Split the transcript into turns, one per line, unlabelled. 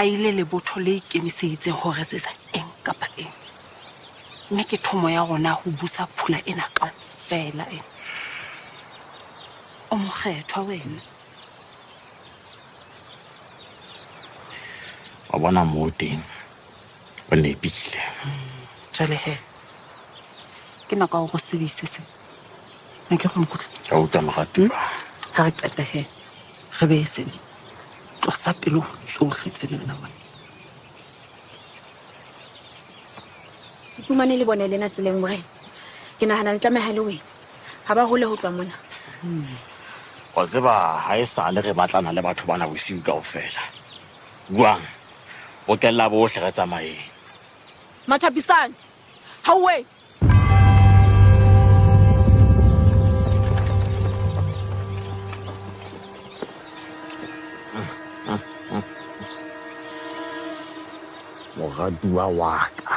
a ile le botho le ikemiseditseng ho resetsa eng kapa eng. Mme ke thomo ya rona ho busa phula ena kaofela ena. O mokgethwa wena.
Wa bona moo teng o nepile.
Jwale he ke nako ya go sebise se. Ne ke go mokutlo.
Ka utlwa moratuwa.
Ha re qeta he re be se tlosa pelo tsohle tse nna wena.
Fumane le bone lena tseleng morena. Ke nahana le tlameha le wena. Ha ba hole ho tloa mona.
Wa tseba ha e sale re batlana le batho bana bosiu kaofela. Buang o kella bohle re tsamaye.
Mathapisane. Hawe.
Moratuwa wa ka.